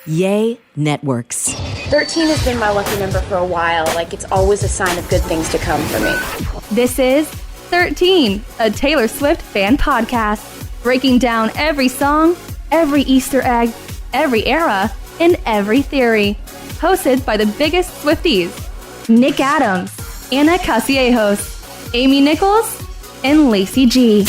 Yay Networks. 13 has been my lucky number for a while. Like, it's always a sign of good things to come for me. This is 13, a Taylor Swift fan podcast, breaking down every song, every Easter egg, every era, and every theory. Hosted by the biggest Swifties, Nick Adams, Anna Casillejos, Amy Nichols, and Lacey G.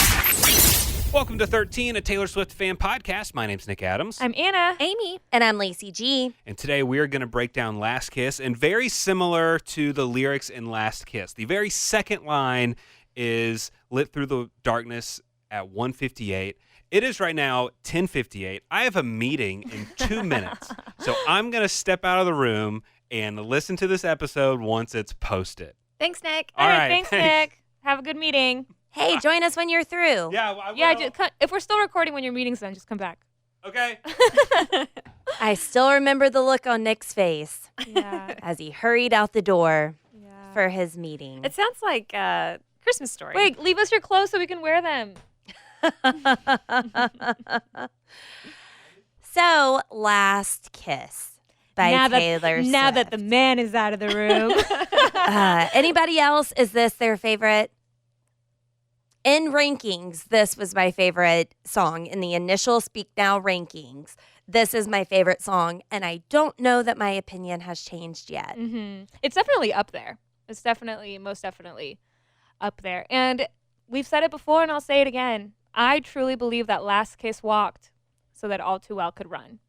Welcome to 13, a Taylor Swift fan podcast. My name's Nick Adams. I'm Anna. Amy. And I'm Lacey G. And today we are going to break down Last Kiss, and very similar to the lyrics in Last Kiss. The very second line is lit through the darkness at 1:58. It is right now 10:58. I have a meeting in 2 minutes, so I'm going to step out of the room and listen to this episode once it's posted. Thanks, Nick. All right, thanks, Nick. Have a good meeting. Hey, join us when you're through. Yeah, I will. Yeah, if we're still recording when your meeting's done, just come back. Okay. I still remember the look on Nick's face Yeah. as he hurried out the door for his meeting. It sounds like a Christmas story. Wait, leave us your clothes so we can wear them. So, Last Kiss by Taylor Swift. Now that the man is out of the room. Anybody else, is this their favorite? In rankings, this was my favorite song. In the initial Speak Now rankings, this is my favorite song, and I don't know that my opinion has changed yet. Mm-hmm. It's definitely up there. It's most definitely up there. And we've said it before, and I'll say it again. I truly believe that Last Kiss walked so that All Too Well could run.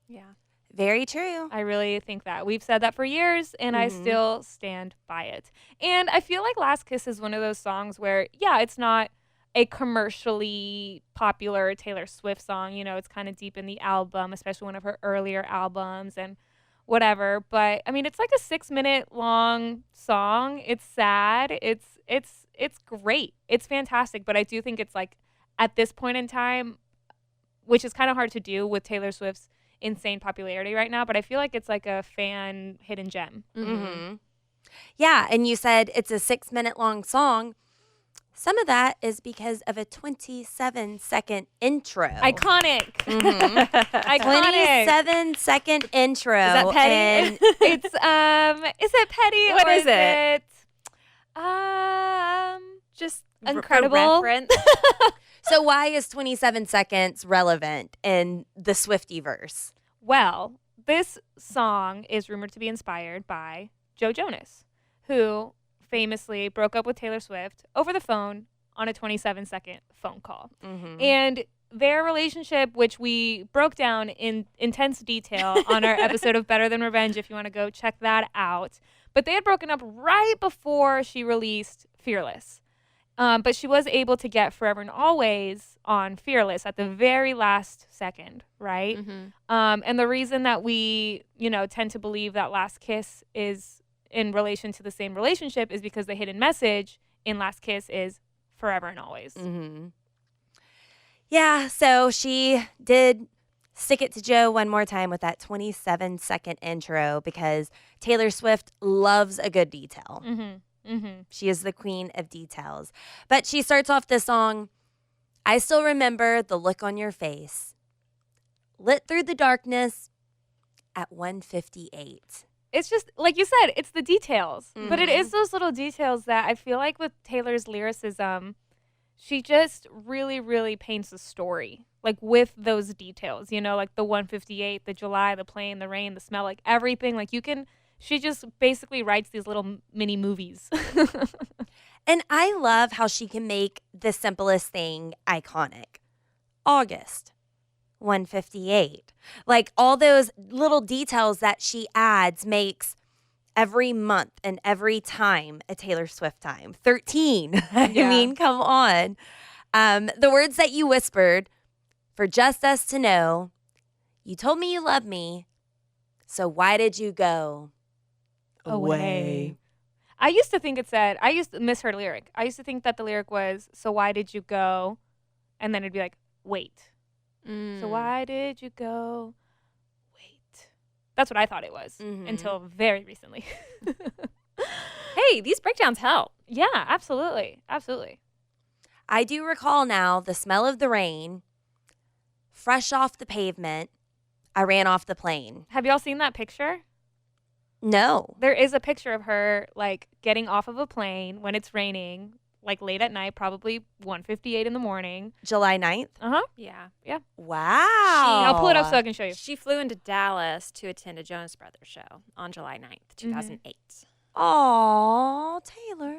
Yeah. Very true. I really think that. We've said that for years, and I still stand by it. And I feel like Last Kiss is one of those songs where, yeah, it's not a commercially popular Taylor Swift song. You know, it's kind of deep in the album, especially one of her earlier albums and whatever. But, I mean, it's like a 6-minute long song. It's sad. It's great. It's fantastic. But I do think it's like, at this point in time, which is kind of hard to do with Taylor Swift's insane popularity right now, but I feel like it's like a fan hidden gem. Mm-hmm. Yeah, and you said it's a 6-minute long song. Some of that is because of a 27-second intro. Iconic. Mm-hmm. Iconic. 27-second intro. Is that petty? And It's is it petty? What or is it? Just For incredible. reference. so why is 27 seconds relevant in the Swiftie verse? Well, this song is rumored to be inspired by Joe Jonas, who famously broke up with Taylor Swift over the phone on a 27-second phone call. Mm-hmm. And their relationship, which we broke down in intense detail on our episode of Better Than Revenge, if you want to go check that out. But they had broken up right before she released Fearless. But she was able to get Forever and Always on Fearless at the very last second, right? Mm-hmm. And the reason that we, tend to believe that Last Kiss is in relation to the same relationship is because the hidden message in Last Kiss is Forever and Always. Mm-hmm. Yeah, so she did stick it to Joe one more time with that 27-second intro because Taylor Swift loves a good detail. Mm-hmm. Mm-hmm. She is the queen of details. But she starts off this song, I still remember the look on your face, lit through the darkness at 1:58. It's just, like you said, it's the details. But it is those little details that I feel like with Taylor's lyricism, she just really, really paints a story. Like with those details, like the 1:58, the July, the plane, the rain, the smell, like everything. Like she just basically writes these little mini movies. And I love how she can make the simplest thing iconic. August, 1:58. Like all those little details that she adds makes every month and every time a Taylor Swift time. 13. I mean, come on. The words that you whispered, for just us to know, you told me you loved me, so why did you go away? I used to think I used to misheard lyric. I used to think that the lyric was, so why did you go? And then it'd be like, wait. So why did you go? Wait. That's what I thought it was until very recently. Hey, these breakdowns help. Yeah, absolutely. Absolutely. I do recall now the smell of the rain, fresh off the pavement, I ran off the plane. Have y'all seen that picture? No. There is a picture of her like getting off of a plane when it's raining, like late at night, probably 1:58 in the morning. July 9th? Uh-huh. Yeah. Wow. I'll pull it up so I can show you. She flew into Dallas to attend a Jonas Brothers show on July 9th, 2008. Aw, Taylor.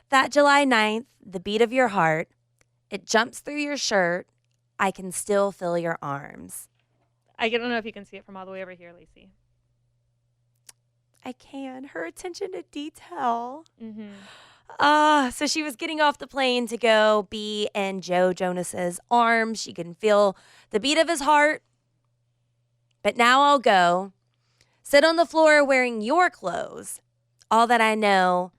That July 9th, the beat of your heart, it jumps through your shirt. I can still feel your arms. I don't know if you can see it from all the way over here, Lacey. I can. Her attention to detail. Mm-hmm. So she was getting off the plane to go be in Joe Jonas's arms. She can feel the beat of his heart. But now I'll go sit on the floor wearing your clothes. All that I know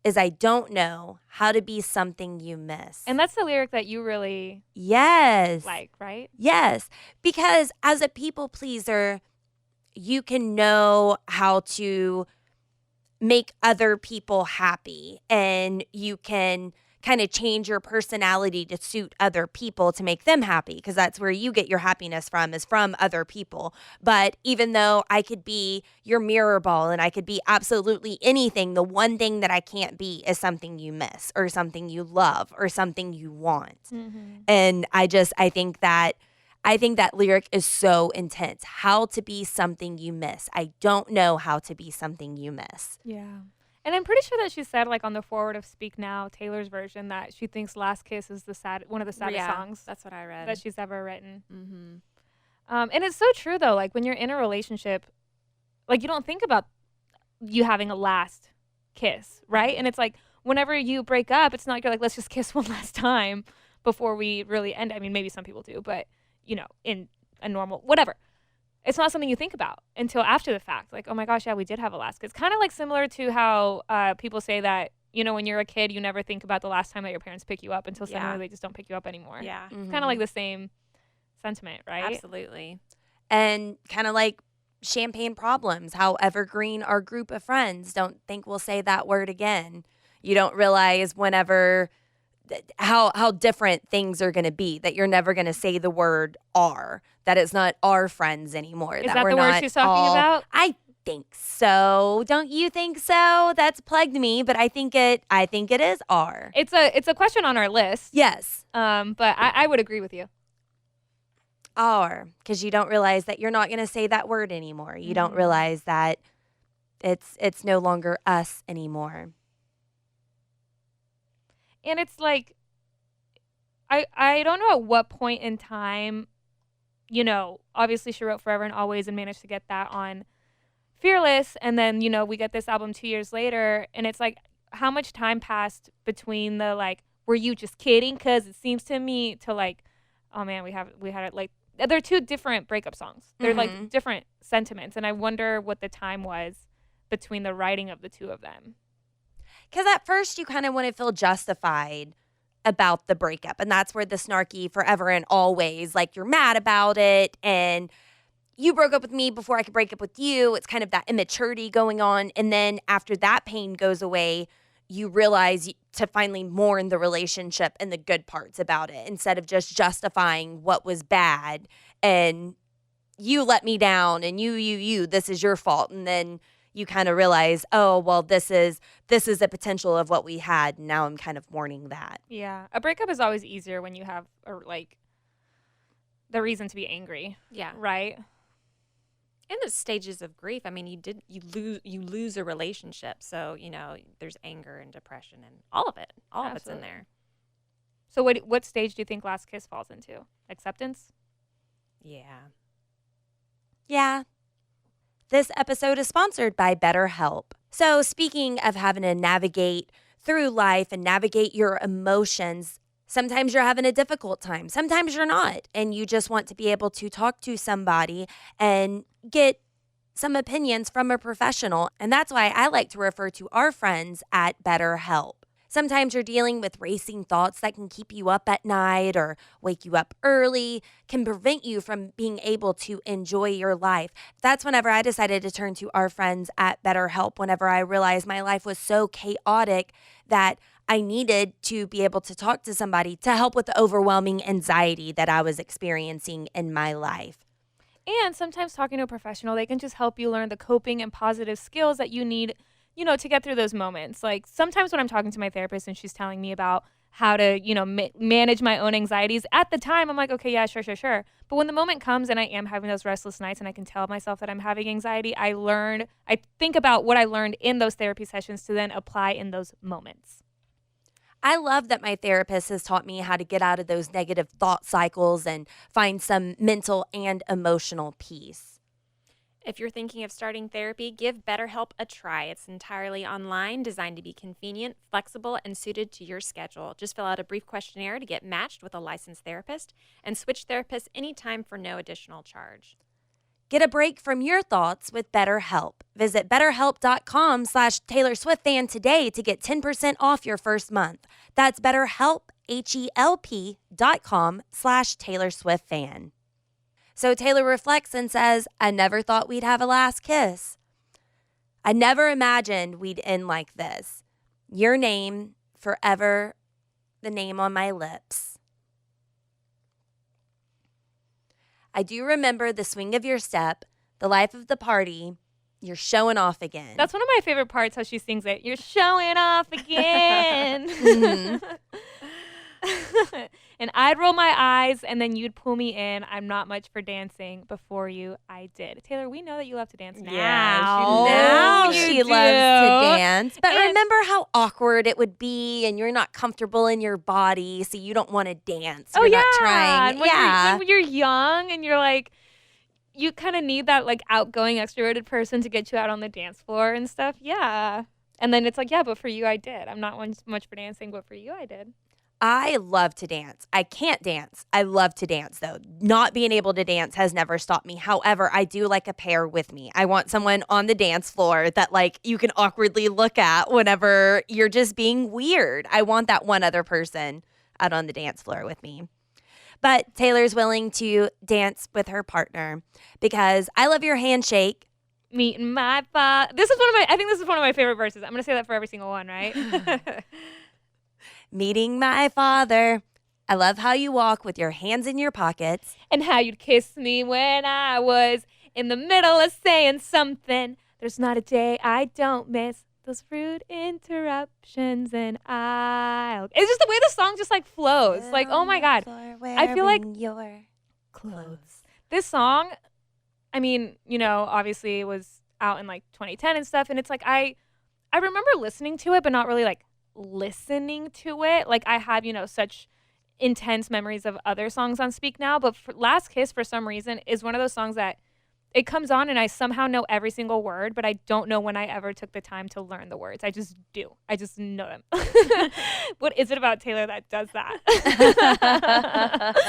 is I don't know how to be something you miss. And that's the lyric that you really Yes. like, right? Yes. Because as a people pleaser, you can know how to make other people happy, and you can kind of change your personality to suit other people to make them happy, because that's where you get your happiness from, is from other people. But even though I could be your mirror ball and I could be absolutely anything, the one thing that I can't be is something you miss or something you love or something you want. Mm-hmm. And I think that lyric is so intense. How to be something you miss. I don't know how to be something you miss. Yeah. And I'm pretty sure that she said, like, on the forward of Speak Now, Taylor's version, that she thinks Last Kiss is one of the saddest songs That's what I read. that she's ever written. Mm-hmm. And it's so true, though. Like, when you're in a relationship, like, you don't think about you having a last kiss, right? And it's like, whenever you break up, it's not like you're like, let's just kiss one last time before we really end. I mean, maybe some people do, but, you know, in a normal, whatever. It's not something you think about until after the fact. Like, oh my gosh, yeah, we did have a last kiss. Kind of like similar to how people say that, you know, when you're a kid, you never think about the last time that your parents pick you up until suddenly they just don't pick you up anymore. Yeah. It's kind of like the same sentiment, right? Absolutely. And kind of like champagne problems, how evergreen our group of friends, don't think we'll say that word again. You don't realize whenever how different things are going to be, that you're never going to say the word "our," that it's not our friends anymore. Is that we're the word not she's talking all- about? I think so. Don't you think so? That's plugged me, but I think it is "our." It's a question on our list. Yes. But I would agree with you. "Our," because you don't realize that you're not going to say that word anymore. You don't realize that it's no longer us anymore. And it's like, I don't know at what point in time, you know, obviously she wrote Forever and Always and managed to get that on Fearless. And then, you know, we get this album 2 years later. And it's like, how much time passed between the, like, were you just kidding? Because it seems to me to like, oh man, we had it like, they're two different breakup songs. They're like different sentiments. And I wonder what the time was between the writing of the two of them. Because at first you kind of want to feel justified about the breakup. And that's where the snarky forever and always, like, you're mad about it. And you broke up with me before I could break up with you. It's kind of that immaturity going on. And then after that pain goes away, you realize to finally mourn the relationship and the good parts about it, instead of just justifying what was bad and you let me down and you, this is your fault. And then you kind of realize, oh, well, this is a potential of what we had. And now I'm kind of mourning that. Yeah. A breakup is always easier when you have the reason to be angry. Yeah. Right? And the stages of grief. I mean, you lose a relationship, so you know there's anger and depression and all of it. All of it's in there. So what stage do you think Last Kiss falls into? Acceptance? Yeah. Yeah. This episode is sponsored by BetterHelp. So speaking of having to navigate through life and navigate your emotions, sometimes you're having a difficult time. Sometimes you're not. And you just want to be able to talk to somebody and get some opinions from a professional. And that's why I like to refer to our friends at BetterHelp. Sometimes you're dealing with racing thoughts that can keep you up at night or wake you up early, can prevent you from being able to enjoy your life. That's whenever I decided to turn to our friends at BetterHelp, whenever I realized my life was so chaotic that I needed to be able to talk to somebody to help with the overwhelming anxiety that I was experiencing in my life. And sometimes talking to a professional, they can just help you learn the coping and positive skills that you need, to get through those moments. Like sometimes when I'm talking to my therapist and she's telling me about how to, manage my own anxieties, at the time I'm like, okay, yeah, sure. But when the moment comes and I am having those restless nights and I can tell myself that I'm having anxiety, I think about what I learned in those therapy sessions to then apply in those moments. I love that my therapist has taught me how to get out of those negative thought cycles and find some mental and emotional peace. If you're thinking of starting therapy, give BetterHelp a try. It's entirely online, designed to be convenient, flexible, and suited to your schedule. Just fill out a brief questionnaire to get matched with a licensed therapist and switch therapists anytime for no additional charge. Get a break from your thoughts with BetterHelp. Visit BetterHelp.com/Taylor Swift fan today to get 10% off your first month. That's BetterHelp, HELP.com/Taylor Swift fan. So Taylor reflects and says, I never thought we'd have a last kiss. I never imagined we'd end like this. Your name, forever the name on my lips. I do remember the swing of your step, the life of the party. You're showing off again. That's one of my favorite parts, how she sings it. You're showing off again. Mhm. And I'd roll my eyes and then you'd pull me in. I'm not much for dancing. Before you, I did. Taylor, we know that you love to dance now. Now You she do. loves to dance. But And- remember how awkward it would be and you're not comfortable in your body, so you don't want to dance. Oh, You're yeah. not trying. And when you're young and you're like, you kind of need that like outgoing, extroverted person to get you out on the dance floor and stuff. Yeah. And then it's like, yeah, but for you, I did. I'm not much for dancing, but for you, I did. I love to dance. I can't dance. I love to dance, though. Not being able to dance has never stopped me. However, I do like a pair with me. I want someone on the dance floor that like you can awkwardly look at whenever you're just being weird. I want that one other person out on the dance floor with me. But Taylor's willing to dance with her partner because I love your handshake. Meeting my father. I think this is one of my favorite verses. I'm going to say that for every single one, right? Meeting my father. I love how you walk with your hands in your pockets. And how you'd kiss me when I was in the middle of saying something. There's not a day I don't miss those rude interruptions, and it's just the way the song just like flows. Like, oh my God. I feel like your clothes. This song, I mean, obviously it was out in like 2010 and stuff. And it's like, I remember listening to it, but not really like listening to it. Like I have, such intense memories of other songs on Speak Now. But Last Kiss, for some reason, is one of those songs that it comes on and I somehow know every single word, but I don't know when I ever took the time to learn the words. I just do. I just know them. What is it about Taylor that does that?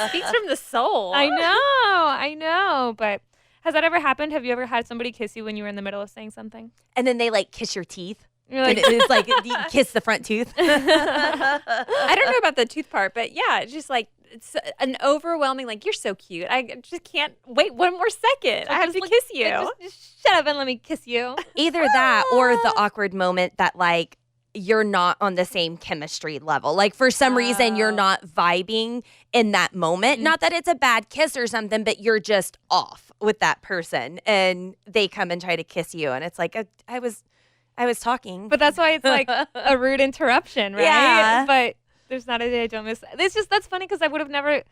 Speaks from the soul. I know. But has that ever happened? Have you ever had somebody kiss you when you were in the middle of saying something? And then they like kiss your teeth. You're And like, it's like you kiss the front tooth. I don't know about the tooth part, but yeah, it's just like it's an overwhelming, like, you're so cute. I just can't wait one more second. I have to kiss you. Just shut up and let me kiss you. Either that or the awkward moment that like you're not on the same chemistry level. Like for some reason you're not vibing in that moment. Not that it's a bad kiss or something, but you're just off with that person and they come and try to kiss you and it's like I was talking. But that's why it's like a rude interruption, right? Yeah. But there's not a day I don't miss. That's funny because I would have never.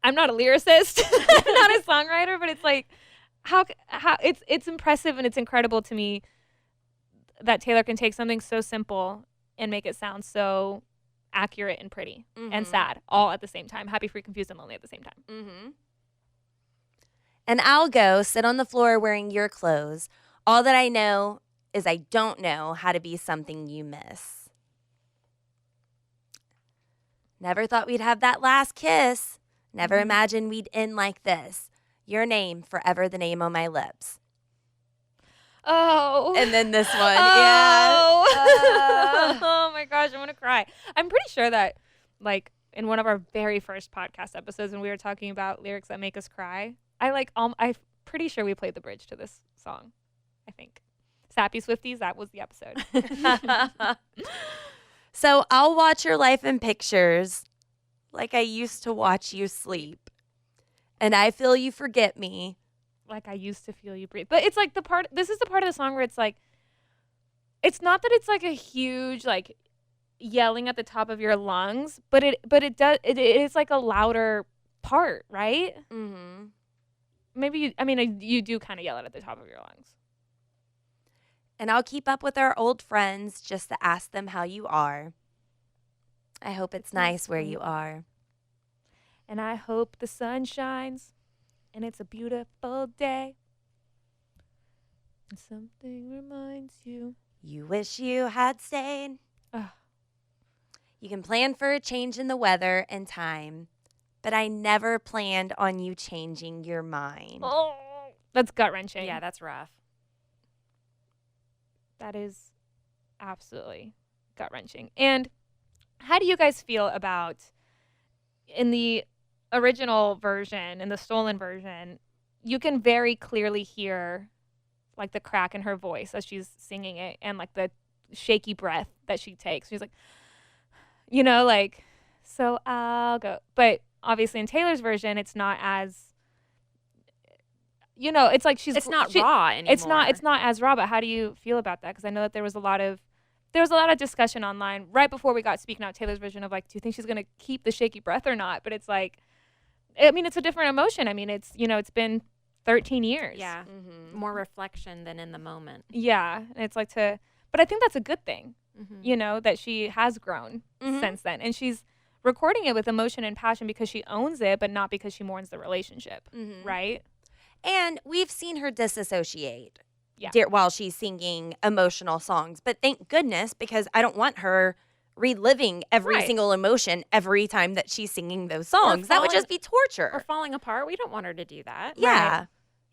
I'm not a lyricist, I'm not a songwriter, but it's like how it's impressive and it's incredible to me that Taylor can take something so simple and make it sound so accurate and pretty and sad all at the same time. Happy, free, confused, and lonely at the same time. Mm-hmm. And I'll go sit on the floor wearing your clothes. All that I know is I don't know how to be something you miss. Never thought we'd have that last kiss. Never imagined we'd end like this. Your name, forever the name on my lips. Oh. And then this one. Oh. Yeah. Oh my gosh, I'm gonna cry. I'm pretty sure that, like, in one of our very first podcast episodes when we were talking about lyrics that make us cry, I'm pretty sure we played the bridge to this song. I think. Sappy Swifties, that was the episode. So I'll watch your life in pictures like I used to watch you sleep. And I feel you forget me. Like I used to feel you breathe. But it's like this is the part of the song where it's like, it's not that it's like a huge like yelling at the top of your lungs, but it is like a louder part, right? Mm-hmm. Maybe you do kind of yell it at the top of your lungs. And I'll keep up with our old friends just to ask them how you are. I hope it's nice where you are. And I hope the sun shines and it's a beautiful day. And something reminds you. You wish you had stayed. Ugh. You can plan for a change in the weather and time, but I never planned on you changing your mind. Oh, that's gut-wrenching. Yeah, that's rough. That is absolutely gut-wrenching. And how do you guys feel about, in the original version, in the stolen version, you can very clearly hear like the crack in her voice as she's singing it and like the shaky breath that she takes. She's like, like, so I'll go. But obviously in Taylor's version, it's not as, it's like It's not raw anymore. It's not as raw. But how do you feel about that? Because I know that there was a lot of discussion online right before we got Speaking Out Taylor's version of like, do you think she's gonna keep the shaky breath or not? But it's like, it's a different emotion. It's been 13 years. Yeah. Mm-hmm. More reflection than in the moment. Yeah, and it's like but I think that's a good thing. Mm-hmm. That she has grown Mhm. since then, and she's recording it with emotion and passion because she owns it, but not because she mourns the relationship, Mhm. right? And we've seen her disassociate Yeah. while she's singing emotional songs. But thank goodness, because I don't want her reliving every Right. single emotion every time that she's singing those songs. That would falling- just be torture. Or falling apart. We don't want her to do that. Yeah.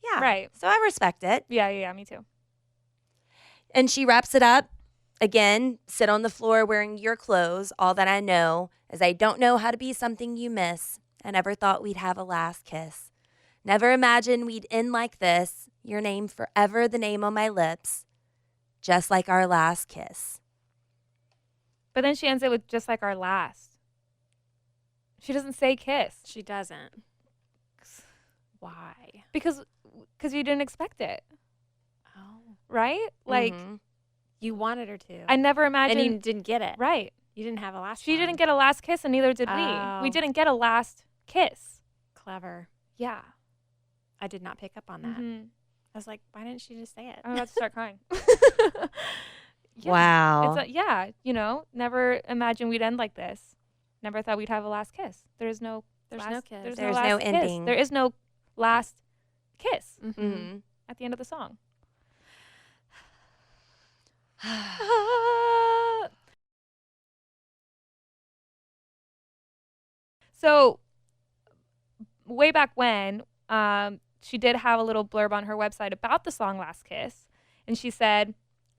Yeah. Right. So I respect it. Yeah, me too. And she wraps it up. Again, sit on the floor wearing your clothes. All that I know is I don't know how to be something you miss. I never thought we'd have a last kiss. Never imagined we'd end like this. Your name forever the name on my lips. Just like our last kiss. But then she ends it with just like our last. She doesn't say kiss She doesn't. Why? because you didn't expect it, Oh. right? Like Mhm. You wanted her to. I never imagined. and you didn't get it. Right. You didn't have a last She one. didn't get a last kiss, and neither did we. Oh. We didn't get a last kiss. Clever. Yeah. I did not pick up on that. Mhm. I was like, why didn't she just say it? I'm about to start crying. Yeah. Wow. It's never imagined we'd end like this. Never thought we'd have a last kiss. There's no There's last- no kiss. There's, There's no, no last ending. Kiss. There is no last kiss Mhm. Mhm. at the end of the song. So, way back when, she did have a little blurb on her website about the song Last Kiss. And she said,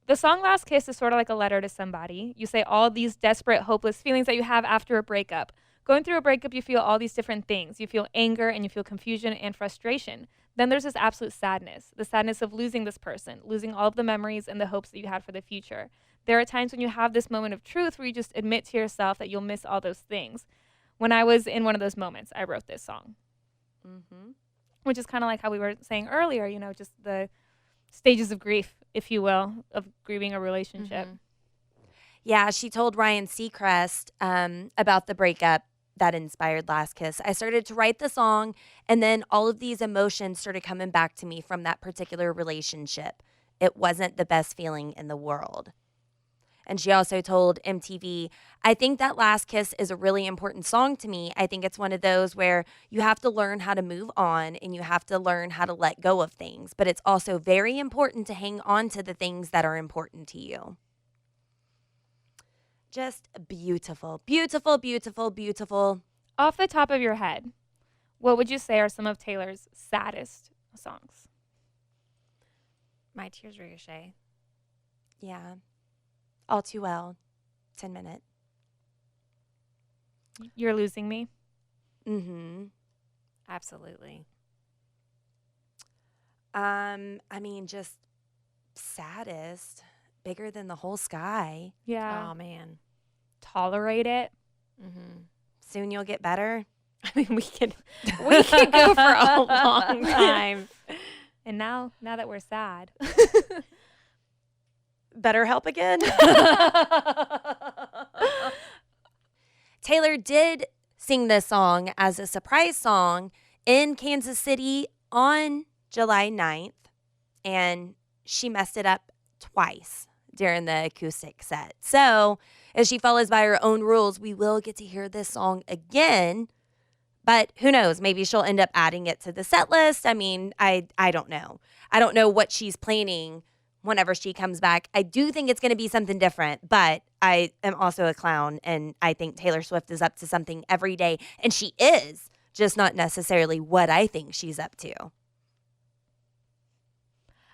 the song Last Kiss is sort of like a letter to somebody. You say all these desperate, hopeless feelings that you have after a breakup. Going through a breakup, you feel all these different things. You feel anger and you feel confusion and frustration. Then there's this absolute sadness, the sadness of losing this person, losing all of the memories and the hopes that you had for the future. There are times when you have this moment of truth where you just admit to yourself that you'll miss all those things. When I was in one of those moments, I wrote this song, Mhm. which is kind of like how we were saying earlier, just the stages of grief, if you will, of grieving a relationship. Mhm. Yeah, she told Ryan Seacrest about the breakup that inspired Last Kiss. I started to write the song, and then all of these emotions started coming back to me from that particular relationship. It wasn't the best feeling in the world. And she also told MTV, I think that Last Kiss is a really important song to me. I think it's one of those where you have to learn how to move on and you have to learn how to let go of things. But it's also very important to hang on to the things that are important to you. Just beautiful, beautiful, beautiful, beautiful. Off the top of your head, what would you say are some of Taylor's saddest songs? My Tears Ricochet. Yeah. All Too Well. 10 Minute. You're Losing Me. Mm-hmm. Absolutely. Just saddest. Bigger Than the Whole Sky. Yeah. Oh man. tolerate it. Soon you'll get better. I mean, we could go for a long time. And now that we're sad. Better help again. Taylor did sing this song as a surprise song in Kansas City on July 9th, and she messed it up twice during the acoustic set. So, as she follows by her own rules, we will get to hear this song again, but who knows? Maybe she'll end up adding it to the set list. I mean, I don't know. I don't know what she's planning whenever she comes back. I do think it's going to be something different, but I am also a clown, and I think Taylor Swift is up to something every day, and she is, just not necessarily what I think she's up to.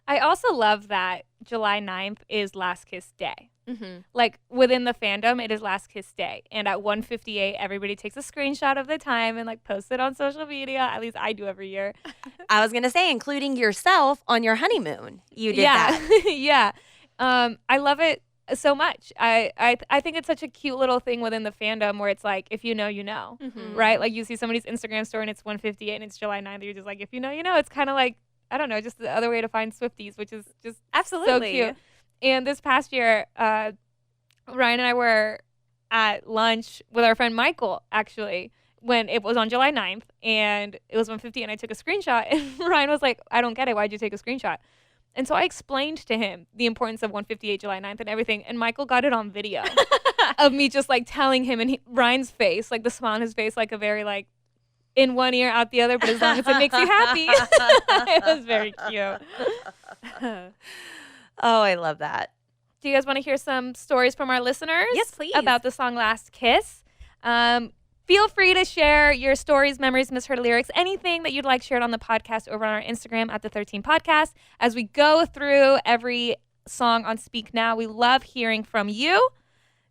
I also love that July 9th is Last Kiss Day. Mm-hmm. Like, within the fandom, it is Last Kiss Day. And at 1:58, everybody takes a screenshot of the time and, like, posts it on social media. At least I do every year. I was going to say, including yourself on your honeymoon. You did yeah. that. Yeah. I love it so much. I think it's such a cute little thing within the fandom where it's like, if you know, you know. Mm-hmm. Right? Like, you see somebody's Instagram story and it's 1:58 and it's July 9th. You're just like, if you know, you know. It's kind of like, I don't know, just the other way to find Swifties, which is just Absolutely. so cute. And this past year, Ryan and I were at lunch with our friend Michael, actually, when it was on July 9th, and it was 1:50, and I took a screenshot, and Ryan was like, I don't get it. Why'd you take a screenshot? And so I explained to him the importance of 1:58 July 9th and everything, and Michael got it on video of me just, like, telling him, and Ryan's face, like, the smile on his face, like a very, like, in one ear, out the other, but as long as it makes you happy. It was very cute. Oh, I love that. Do you guys want to hear some stories from our listeners? Yes, please. About the song Last Kiss. Feel free to share your stories, memories, misheard lyrics, anything that you'd like shared on the podcast over on our Instagram at the 13 Podcast. As we go through every song on Speak Now, we love hearing from you.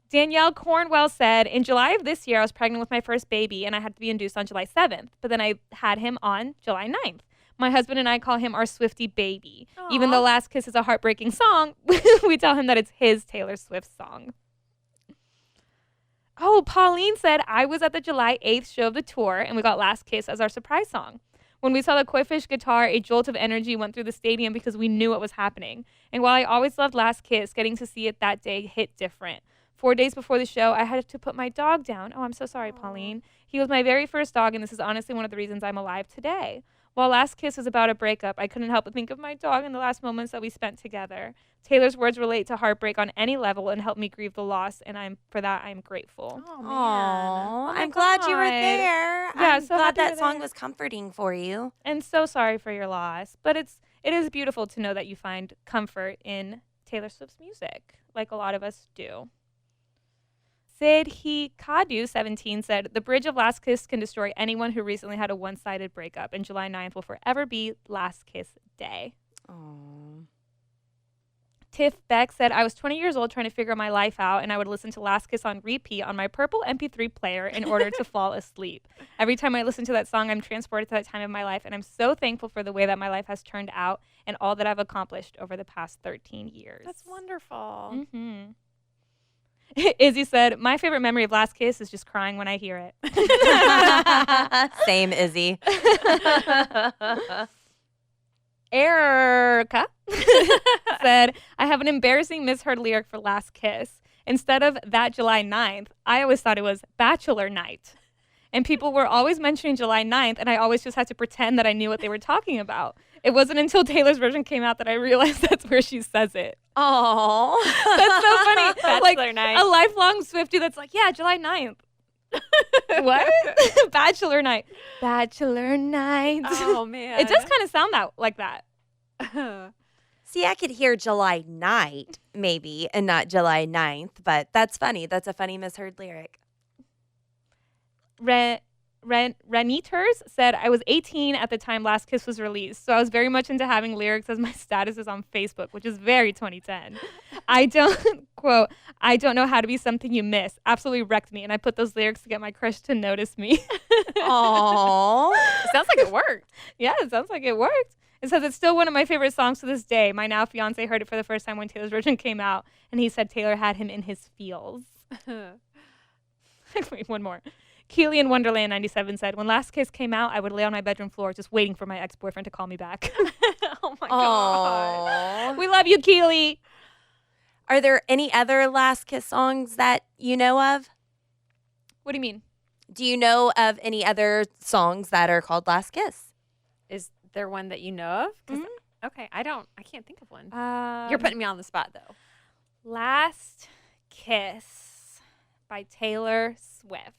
Danielle Cornwell said, in July of this year, I was pregnant with my first baby, and I had to be induced on July 7th, but then I had him on July 9th. My husband and I call him our Swiftie baby. Aww. Even though Last Kiss is a heartbreaking song, we tell him that it's his Taylor Swift song. Oh, Pauline said, I was at the July 8th show of the tour, and we got Last Kiss as our surprise song. When we saw the Koi Fish guitar, a jolt of energy went through the stadium because we knew what was happening. And while I always loved Last Kiss, getting to see it that day hit different. 4 days before the show, I had to put my dog down. Oh, I'm so sorry, Pauline. He was my very first dog, and this is honestly one of the reasons I'm alive today. While Last Kiss was about a breakup, I couldn't help but think of my dog and the last moments that we spent together. Taylor's words relate to heartbreak on any level and help me grieve the loss, and I'm grateful. Oh, man. Aww, my I'm glad you were God. there. Yeah, I'm so glad happy that you're song there. was comforting for you. And so sorry for your loss, but it is beautiful to know that you find comfort in Taylor Swift's music, like a lot of us do. Sid Kadu 17 said, the bridge of Last Kiss can destroy anyone who recently had a one-sided breakup, and July 9th will forever be Last Kiss Day. Aww. Tiff Beck said, I was 20 years old trying to figure my life out, and I would listen to Last Kiss on repeat on my purple MP3 player in order to fall asleep. Every time I listen to that song, I'm transported to that time of my life, and I'm so thankful for the way that my life has turned out and all that I've accomplished over the past 13 years. That's wonderful. Mm-hmm. Izzy said, my favorite memory of Last Kiss is just crying when I hear it. Same, Izzy. Erica said, I have an embarrassing misheard lyric for Last Kiss. Instead of that July 9th, I always thought it was Bachelor Night. And people were always mentioning July 9th, and I always just had to pretend that I knew what they were talking about. It wasn't until Taylor's version came out that I realized that's where she says it. Aww. That's so funny. Bachelor Night. A lifelong Swiftie that's like, yeah, July 9th. What? Bachelor Night. Bachelor Night. Oh, man. It does kind of sound like that. See, I could hear July night, maybe, and not July 9th, but that's funny. That's a funny misheard lyric. Reniters said, I was 18 at the time Last Kiss was released, so I was very much into having lyrics as my status is on Facebook, which is very 2010. I don't know how to be something you miss. Absolutely wrecked me, and I put those lyrics to get my crush to notice me. Aww. Sounds like it worked. Yeah, it sounds like it worked. It says it's still one of my favorite songs to this day. My now fiance heard it for the first time when Taylor's version came out, and he said Taylor had him in his feels. Wait, one more. Keely in Wonderland 97 said, when Last Kiss came out, I would lay on my bedroom floor just waiting for my ex-boyfriend to call me back. Oh my god. Aww. We love you, Keely. Are there any other Last Kiss songs that you know of? What do you mean? Do you know of any other songs that are called Last Kiss? Is there one that you know of? 'Cause- Mm-hmm. Okay, I can't think of one. Um, You're putting me on the spot though. Last Kiss by Taylor Swift.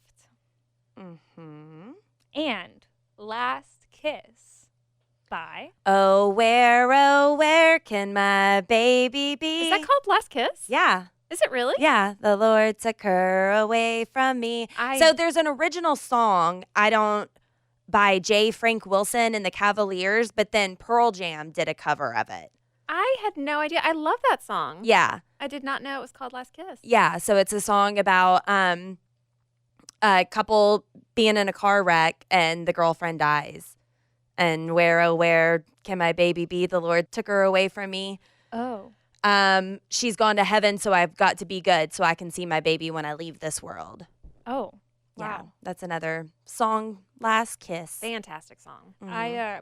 Mm-hmm. And Last Kiss by... Oh, where can my baby be? Is that called Last Kiss? Yeah. Is it really? Yeah. The Lord took her away from me. So there's an original song, by J. Frank Wilson and the Cavaliers, but then Pearl Jam did a cover of it. I had no idea. I love that song. Yeah. I did not know it was called Last Kiss. Yeah. So it's a song about a couple being in a car wreck and the girlfriend dies. And where can my baby be? The Lord took her away from me. Oh. She's gone to heaven, so I've got to be good so I can see my baby when I leave this world. Oh. Yeah, Wow. that's another song, Last Kiss. Fantastic song. Mhm. I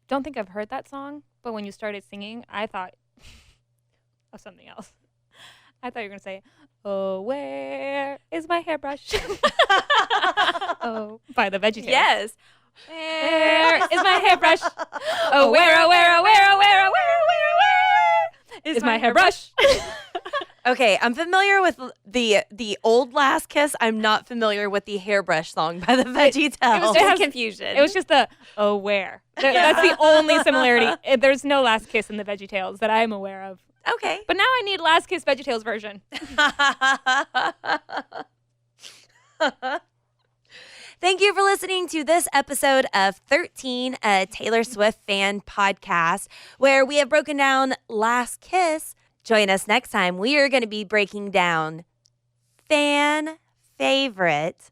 don't think I've heard that song, but when you started singing, I thought of something else. I thought you were going to say, oh, where is my hairbrush? Oh, by the VeggieTales. Yes. Where is my hairbrush? Oh, where is my hairbrush? Okay, I'm familiar with the old Last Kiss. I'm not familiar with the hairbrush song by the VeggieTales. It was just confusion. It was just the, oh, where. That's the only similarity. There's no Last Kiss in the VeggieTales that I'm aware of. Okay. But now I need Last Kiss VeggieTales version. Thank you for listening to this episode of 13, a Taylor Swift fan podcast, where we have broken down Last Kiss. Join us next time. We are going to be breaking down fan favorite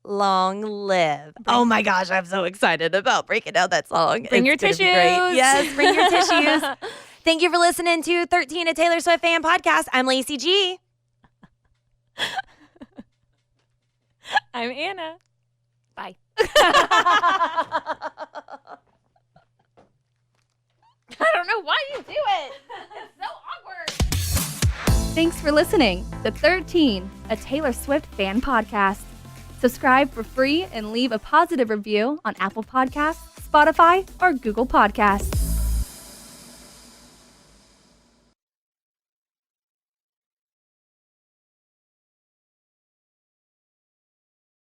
Long Live. Oh my gosh, I'm so excited about breaking down that song. Bring your It's gonna tissues. be great. Yes, bring your tissues. Thank you for listening to 13, a Taylor Swift fan podcast. I'm Lacey G. I'm Anna. Bye. I don't know why you do it. It's so awkward. Thanks for listening to 13, a Taylor Swift fan podcast. Subscribe for free and leave a positive review on Apple Podcasts, Spotify, or Google Podcasts.